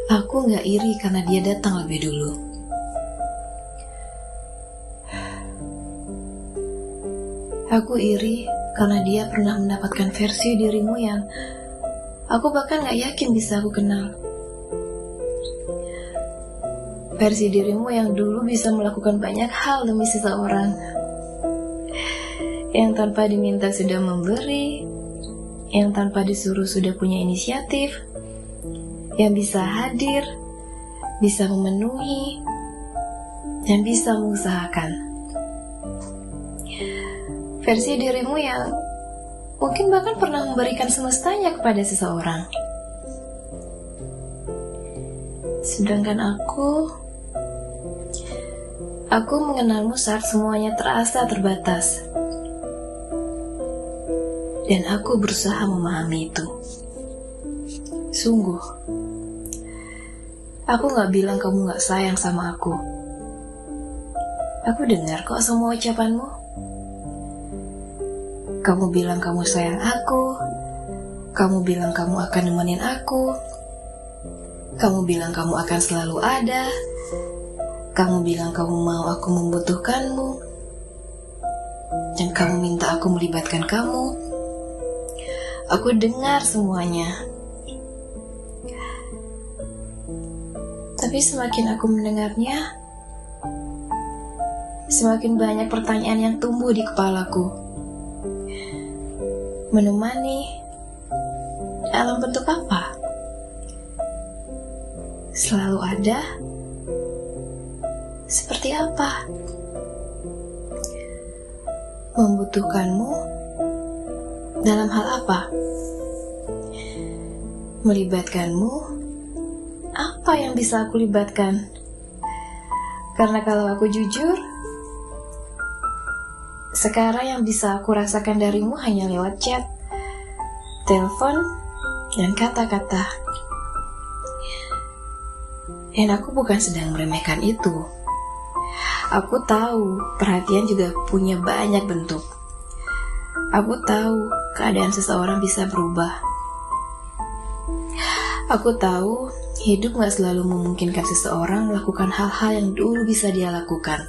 Aku gak iri karena dia datang lebih dulu. Aku iri karena dia pernah mendapatkan versi dirimu yang aku bahkan gak yakin bisa aku kenal. Versi dirimu yang dulu bisa melakukan banyak hal demi seseorang, yang tanpa diminta sudah memberi, yang tanpa disuruh sudah punya inisiatif, yang bisa hadir, bisa memenuhi, dan bisa mengusahakan. Versi dirimu yang mungkin bahkan pernah memberikan semestanya kepada seseorang. Sedangkan aku mengenalmu saat semuanya terasa terbatas. Dan aku berusaha memahami itu. Sungguh, aku gak bilang kamu gak sayang sama aku. Aku dengar kok semua ucapanmu. Kamu bilang kamu sayang aku. Kamu bilang kamu akan nemenin aku. Kamu bilang kamu akan selalu ada. Kamu bilang kamu mau aku membutuhkanmu. Dan kamu minta aku melibatkan kamu. Aku dengar semuanya. Tapi semakin aku mendengarnya, semakin banyak pertanyaan yang tumbuh di kepalaku. Menemani dalam bentuk apa? Selalu ada? Seperti apa? Membutuhkanmu dalam hal apa? Melibatkanmu? Apa yang bisa aku libatkan? Karena kalau aku jujur, sekarang yang bisa aku rasakan darimu hanya lewat chat, telepon, dan kata-kata. Dan aku bukan sedang meremehkan itu. Aku tahu perhatian juga punya banyak bentuk. Aku tahu keadaan seseorang bisa berubah. Aku tahu hidup gak selalu memungkinkan seseorang melakukan hal-hal yang dulu bisa dia lakukan.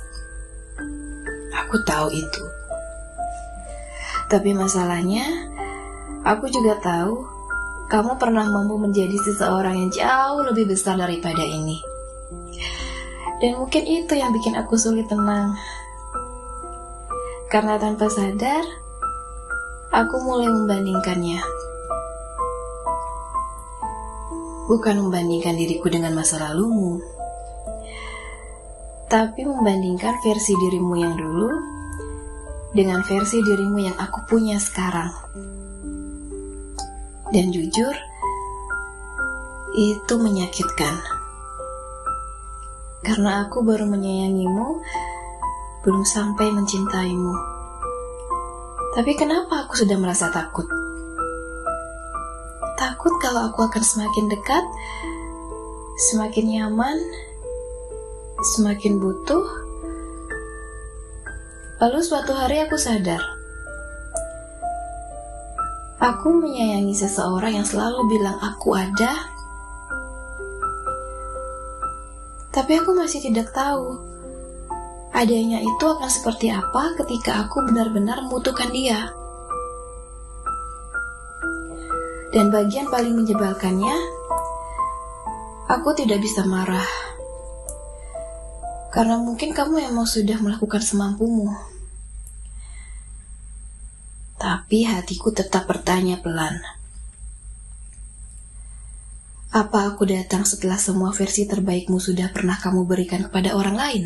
Aku tahu itu. Tapi masalahnya, aku juga tahu kamu pernah mampu menjadi seseorang yang jauh lebih besar daripada ini. Dan mungkin itu yang bikin aku sulit tenang. Karena tanpa sadar, aku mulai membandingkannya. Bukan membandingkan diriku dengan masa lalumu, tapi membandingkan versi dirimu yang dulu dengan versi dirimu yang aku punya sekarang. Dan jujur, itu menyakitkan. Karena aku baru menyayangimu, belum sampai mencintaimu. Tapi kenapa aku sudah merasa takut? Takut kalau aku akan semakin dekat, semakin nyaman, semakin butuh. Lalu suatu hari aku sadar, aku menyayangi seseorang yang selalu bilang aku ada, tapi aku masih tidak tahu adanya itu akan seperti apa ketika aku benar-benar membutuhkan dia. Dan bagian paling menyebalkannya, aku tidak bisa marah. Karena mungkin kamu emang sudah melakukan semampumu. Tapi hatiku tetap bertanya pelan. Apa aku datang setelah semua versi terbaikmu sudah pernah kamu berikan kepada orang lain?